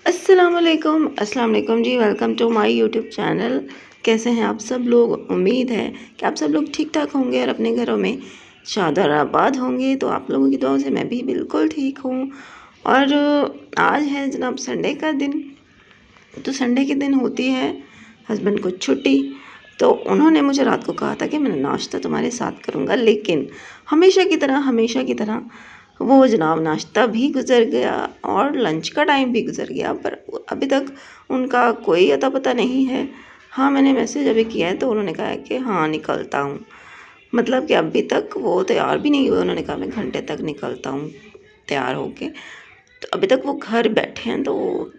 अस्सलाम वालेकुम जी। Welcome to my YouTube channel. कैसे हैं आप सब लोग? उम्मीद है कि आप सब लोग ठीक ठाक होंगे और अपने घरों में शाद और आबाद होंगे। तो आप लोगों की दुआओं से मैं भी बिल्कुल ठीक हूँ। और आज है जनाब संडे का दिन। तो संडे के दिन होती है हस्बैंड को छुट्टी। तो उन्होंने मुझे रात को कहा था कि मैं नाश्ता तुम्हारे साथ करूँगा, लेकिन हमेशा की तरह वो जनाब नाश्ता भी गुज़र गया और लंच का टाइम भी गुज़र गया, पर अभी तक उनका कोई अता पता नहीं है। हाँ, मैंने मैसेज अभी किया है तो उन्होंने कहा है कि हाँ निकलता हूँ, मतलब कि अभी तक वो तैयार भी नहीं हुए। उन्होंने कहा मैं घंटे तक निकलता हूँ तैयार होके। तो अभी तक वो घर बैठे हैं, तो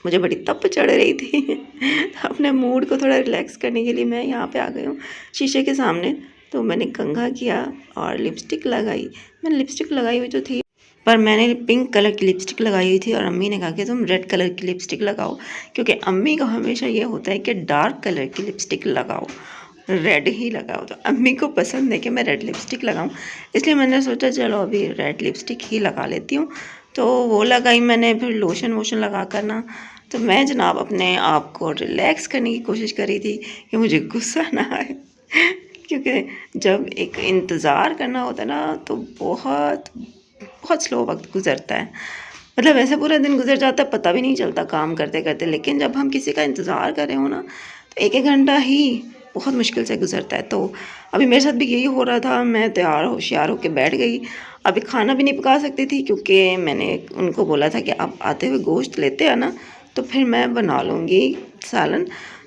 मुझे बड़ी तप चढ़ रही थी। अपने मूड को थोड़ा रिलैक्स करने के लिए मैं यहाँ पे आ गई हूँ शीशे के सामने। तो मैंने कंघा किया और लिपस्टिक लगाई। मैंने लिपस्टिक लगाई हुई तो थी, पर मैंने पिंक कलर की लिपस्टिक लगाई हुई थी और अम्मी ने कहा कि तुम रेड कलर की लिपस्टिक लगाओ, क्योंकि अम्मी को हमेशा ये होता है कि डार्क कलर की लिपस्टिक लगाओ, रेड ही लगाओ। तो अम्मी को पसंद है कि मैं रेड लिपस्टिक लगाऊं, इसलिए मैंने सोचा चलो अभी रेड लिपस्टिक ही लगा लेती हूँ। तो वो लगाई मैंने। फिर लोशन वोशन लगा कर ना, तो मैं जनाब अपने आप को रिलैक्स करने की कोशिश करी थी कि मुझे गुस्सा ना आए। क्योंकि जब एक इंतज़ार करना होता है ना, तो बहुत बहुत स्लो वक्त गुजरता है। मतलब ऐसे पूरा दिन गुजर जाता है, पता भी नहीं चलता काम करते करते। लेकिन जब हम किसी का इंतज़ार कर रहे हो ना, तो एक एक घंटा ही बहुत मुश्किल से गुजरता है। तो अभी मेरे साथ भी यही हो रहा था। मैं तैयार होशियार होकर बैठ गई। अभी खाना भी नहीं पका सकती थी, क्योंकि मैंने उनको बोला था कि आप आते हुए गोश्त लेते आना, तो फिर मैं बना लूँगी सालन।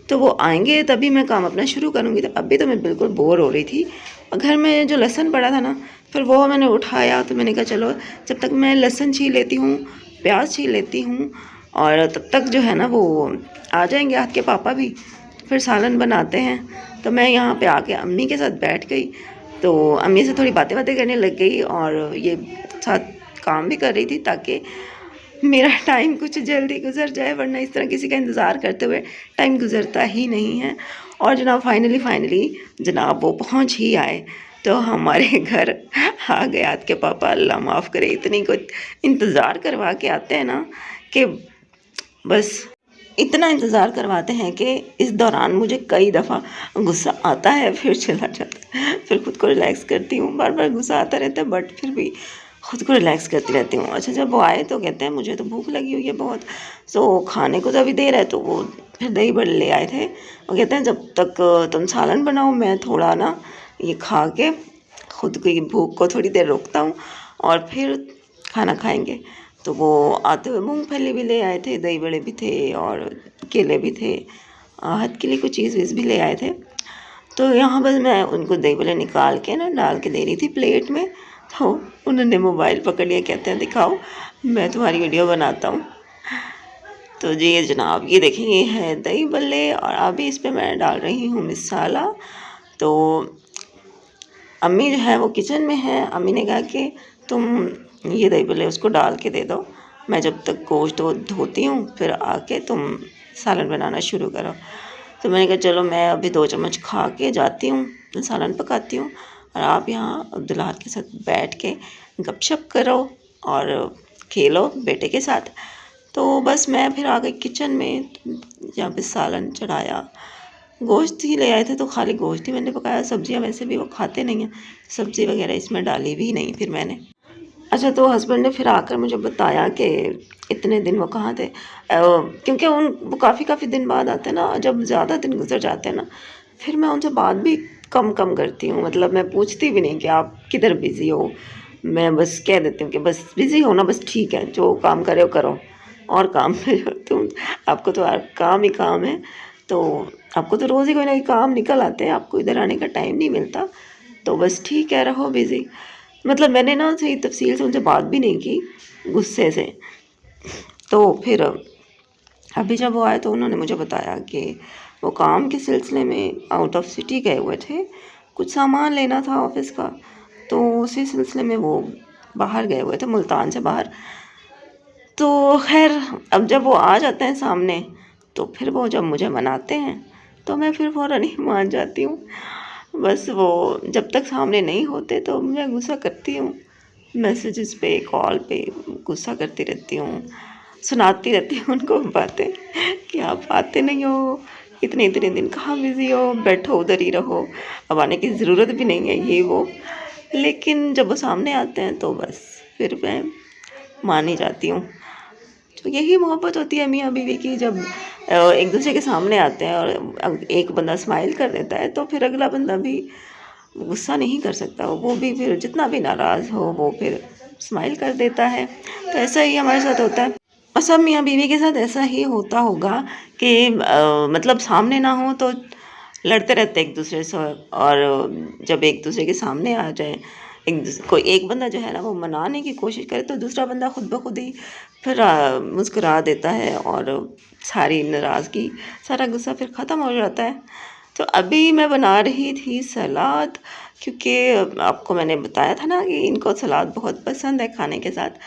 तो वो आएंगे तभी मैं काम अपना शुरू करूँगी। तो अभी तो मैं बिल्कुल बोर हो रही थी। और घर में जो लहसुन पड़ा था ना, फिर वो मैंने उठाया। तो मैंने कहा चलो जब तक मैं लहसुन छील लेती हूँ, प्याज छील लेती हूँ, और तब तक जो है ना वो आ जाएंगे आपके पापा भी, फिर सालन बनाते हैं। तो मैं यहाँ पे आके अम्मी के साथ बैठ गई। तो अम्मी से थोड़ी बातें करने लग गई और ये साथ काम भी कर रही थी, ताकि मेरा टाइम कुछ जल्दी गुजर जाए, वरना इस तरह किसी का इंतज़ार करते हुए टाइम गुजरता ही नहीं है। और जनाब फाइनली जनाब वो पहुंच ही आए। तो हमारे घर आ गए आज के पापा। अल्लाह माफ़ करे, इतनी कुछ इंतज़ार करवा के आते हैं ना, कि बस इतना इंतज़ार करवाते हैं कि इस दौरान मुझे कई दफ़ा गुस्सा आता है, फिर चला जाता है। फिर खुद को रिलैक्स करती हूँ। बार बार गुस्सा आता रहता है, बट फिर भी खुद को रिलैक्स करती रहती हूँ। अच्छा, जब वो आए तो कहते हैं मुझे तो भूख लगी हुई है बहुत। तो खाने को तो अभी देर है, तो वो फिर दही बड़े ले आए थे। वो कहते हैं जब तक तुम सालन बनाओ, मैं थोड़ा ना ये खा के खुद की भूख को थोड़ी देर रोकता हूँ और फिर खाना खाएंगे। तो वो आते हुए मूंगफली भी ले आए थे, दही बड़े भी थे और केले भी थे। आहत के लिए कुछ चीज़ वीज़ भी ले आए थे। तो यहाँ बस मैं उनको दही बड़े निकाल के ना डाल के दे रही थी प्लेट में। तो उन्होंने मोबाइल पकड़ लिया, कहते हैं दिखाओ मैं तुम्हारी वीडियो बनाता हूँ। तो जी जनाब ये देखें, ये है दही बल्ले और अभी इस पर मैं डाल रही हूँ मसाला। तो अम्मी जो है वो किचन में है। अम्मी ने कहा कि तुम ये दही बल्ले उसको डाल के दे दो, मैं जब तक गोश्त धोती हूँ, फिर आके तुम सालन बनाना शुरू करो। तो मैंने कहा चलो मैं अभी 2 चम्मच खा के जाती हूँ, सालन पकाती हूँ, और आप यहाँ अब्दुल्लाह के साथ बैठ के गपशप करो और खेलो बेटे के साथ। तो बस मैं फिर आ गई किचन में, जहाँ पे सालन चढ़ाया। गोश्त ही ले आए थे, तो खाली गोश्त ही मैंने पकाया। सब्जियां वैसे भी वो खाते नहीं हैं, सब्ज़ी वगैरह इसमें डाली भी नहीं फिर मैंने। अच्छा, तो हस्बैंड ने फिर आकर मुझे बताया कि इतने दिन वो कहाँ थे। क्योंकि वो काफ़ी दिन बाद आते हैं ना, जब ज़्यादा दिन गुजर जाते हैं ना, फिर मैं उनसे बात भी कम करती हूँ। मतलब मैं पूछती भी नहीं कि आप किधर बिज़ी हो। मैं बस कह देती हूँ कि बस बिज़ी हो ना, बस ठीक है, जो काम करे हो करो, और काम पे तुम, आपको तो काम ही काम है। तो आपको तो रोज़ ही कोई ना कोई काम निकल आते हैं, आपको इधर आने का टाइम नहीं मिलता। तो बस ठीक है, रहो बिज़ी। मतलब मैंने ना सही तफसील से उनसे बात भी नहीं की, गुस्से से। तो फिर अभी जब वो आए तो उन्होंने मुझे बताया कि वो काम के सिलसिले में आउट ऑफ सिटी गए हुए थे, कुछ सामान लेना था ऑफिस का। तो उसी सिलसिले में वो बाहर गए हुए थे, मुल्तान से बाहर। तो खैर अब जब वो आ जाते हैं सामने, तो फिर वो जब मुझे मनाते हैं तो मैं फिर फ़ौरन ही मान जाती हूँ। बस वो जब तक सामने नहीं होते तो मैं गुस्सा करती हूँ, मैसेजेस पे, कॉल पे गुस्सा करती रहती हूँ। सुनाती रहती हूँ उनको बातें कि आप आते नहीं हो, इतने इतने दिन कहाँ बिज़ी हो, बैठो उधर ही रहो, अब आने की ज़रूरत भी नहीं है, ये वो। लेकिन जब वो सामने आते हैं तो बस फिर मैं मान ही जाती हूँ। तो यही मोहब्बत होती है मियाँ बीवी की, जब एक दूसरे के सामने आते हैं और एक बंदा स्माइल कर देता है तो फिर अगला बंदा भी गुस्सा नहीं कर सकता, वो भी फिर जितना भी नाराज़ हो वो फिर स्माइल कर देता है। तो ऐसा ही हमारे साथ होता है और सब मियाँ बीवी के साथ ऐसा ही होता होगा कि मतलब सामने ना हो तो लड़ते रहते एक दूसरे से, और जब एक दूसरे के सामने आ जाए कोई एक बंदा जो है ना वो मनाने की कोशिश करे तो दूसरा बंदा खुद ब खुद ही फिर मुस्कुरा देता है और सारी नाराज़गी, सारा गुस्सा फिर ख़त्म हो जाता है। तो अभी मैं बना रही थी सलाद, क्योंकि आपको मैंने बताया था ना कि इनको सलाद बहुत पसंद है खाने के साथ।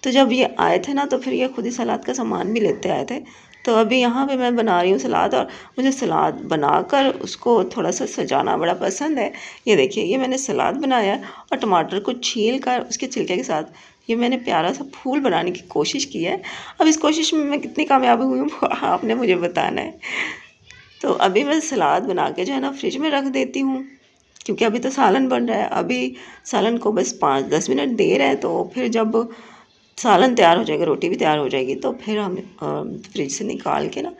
तो जब ये आए थे ना तो फिर ये खुद ही सलाद का सामान भी लेते आए थे। तो अभी यहाँ पे मैं बना रही हूँ सलाद, और मुझे सलाद बनाकर उसको थोड़ा-सा सजाना बड़ा पसंद है। ये देखिए, ये मैंने सलाद बनाया है और टमाटर को छील कर उसके छिलके के साथ ये मैंने प्यारा सा फूल बनाने की कोशिश की है। अब इस कोशिश में मैं कितनी कामयाब हुई हूँ वो आपने मुझे बताना है। तो अभी मैं सलाद बना के जो है ना फ्रिज में रख देती हूँ, क्योंकि अभी तो सालन बन रहा है। अभी सालन को बस 5-10 मिनट देर है, तो फिर जब सालन तैयार हो जाएगा, रोटी भी तैयार हो जाएगी, तो फिर हम फ्रिज से निकाल के ना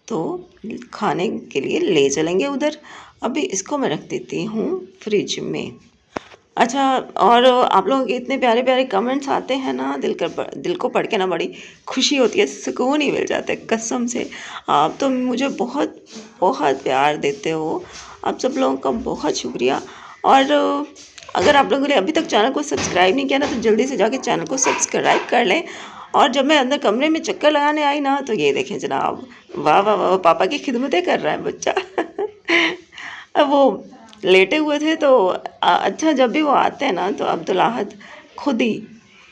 तो खाने के लिए ले चलेंगे उधर। अभी इसको मैं रख देती हूँ फ्रिज में। अच्छा, और आप लोगों के इतने प्यारे प्यारे कमेंट्स आते हैं ना, दिल को पढ़ के ना बड़ी खुशी होती है, सुकून ही मिल जाता है कसम से। आप तो मुझे बहुत बहुत प्यार देते हो, आप सब लोगों का बहुत शुक्रिया। और अगर आप लोगों ने अभी तक चैनल को सब्सक्राइब नहीं किया ना तो जल्दी से जाके चैनल को सब्सक्राइब कर लें। और जब मैं अंदर कमरे में चक्कर लगाने आई ना तो ये देखें जनाब, वाह वाह वाह, पापा की खिदमतें कर रहा है बच्चा। अब वो लेटे हुए थे तो अच्छा, जब भी वो आते हैं ना तो अब्दुल अहद खुद ही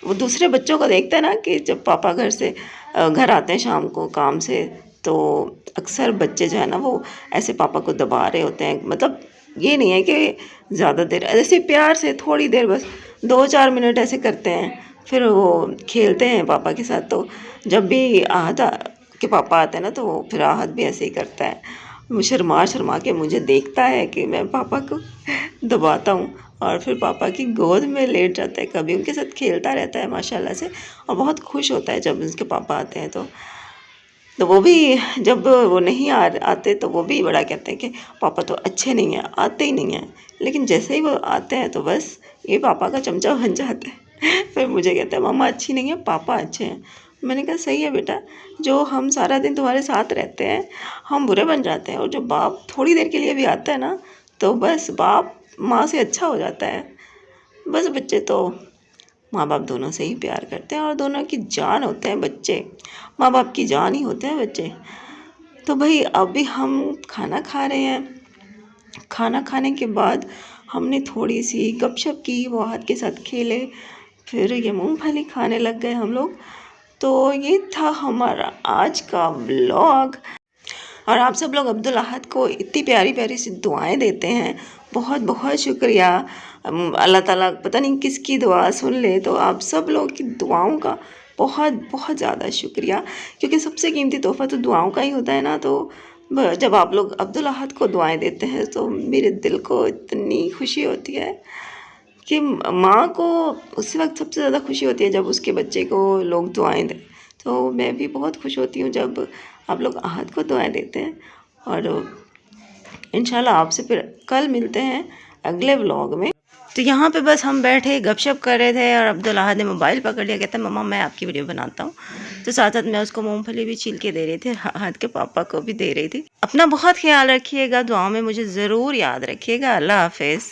वो दूसरे बच्चों को देखते हैं ना कि जब पापा घर से घर आते हैं शाम को काम से, तो अक्सर बच्चे जो है ना वो ऐसे पापा को दबा रहे होते हैं। मतलब ये नहीं है कि ज़्यादा देर, ऐसे प्यार से थोड़ी देर, बस 2-4 मिनट ऐसे करते हैं, फिर वो खेलते हैं पापा के साथ। तो जब भी आहत के पापा आते हैं ना तो वो फिर आहत भी ऐसे ही करता है, वो शर्मा शर्मा के मुझे देखता है कि मैं पापा को दबाता हूँ, और फिर पापा की गोद में लेट जाता है, कभी उनके साथ खेलता रहता है माशाल्लाह से, और बहुत खुश होता है जब उसके पापा आते हैं। तो वो भी जब वो नहीं आते तो वो भी बड़ा कहते हैं कि पापा तो अच्छे नहीं हैं, आते ही नहीं हैं। लेकिन जैसे ही वो आते हैं तो बस ये पापा का चमचा बन जाते हैं। फिर मुझे कहते हैं मम्मा अच्छी नहीं है, पापा अच्छे हैं। मैंने कहा सही है बेटा, जो हम सारा दिन तुम्हारे साथ रहते हैं हम बुरे बन जाते हैं, और जो बाप थोड़ी देर के लिए भी आता है ना तो बस बाप माँ से अच्छा हो जाता है। बस बच्चे तो माँ बाप दोनों से ही प्यार करते हैं और दोनों की जान होते हैं बच्चे, माँ बाप की जान ही होते हैं बच्चे। तो भाई अभी हम खाना खा रहे हैं, खाना खाने के बाद हमने थोड़ी सी गपशप की, वो हाथ के साथ खेले, फिर ये मूंगफली खाने लग गए हम लोग। तो ये था हमारा आज का ब्लॉग। और आप सब लोग अब्दुल अहद को इतनी प्यारी प्यारी सी दुआएं देते हैं, बहुत बहुत शुक्रिया। अल्लाह ताला पता नहीं किसकी दुआ सुन ले, तो आप सब लोग की दुआओं का बहुत बहुत ज़्यादा शुक्रिया, क्योंकि सबसे कीमती तोहफ़ा तो दुआओं का ही होता है ना। तो जब आप लोग अब्दुल अहद को दुआएं देते हैं तो मेरे दिल को इतनी खुशी होती है कि माँ को उस वक्त सबसे ज़्यादा खुशी होती है जब उसके बच्चे को लोग दुआएं दें। तो मैं भी बहुत खुश होती हूँ जब आप लोग अहद को दुआएं देते हैं। और इंशाल्लाह आपसे फिर कल मिलते हैं अगले व्लॉग में। तो यहाँ पे बस हम बैठे गपशप कर रहे थे और अब्दुल अहद ने मोबाइल पकड़ लिया, कहता है मम्मा मैं आपकी वीडियो बनाता हूँ। तो साथ साथ मैं उसको मूंगफली भी छील के दे रही थी, अहद के पापा को भी दे रही थी। अपना बहुत ख्याल रखिएगा, दुआओं में मुझे ज़रूर याद रखिएगा। अल्लाह हाफिज़।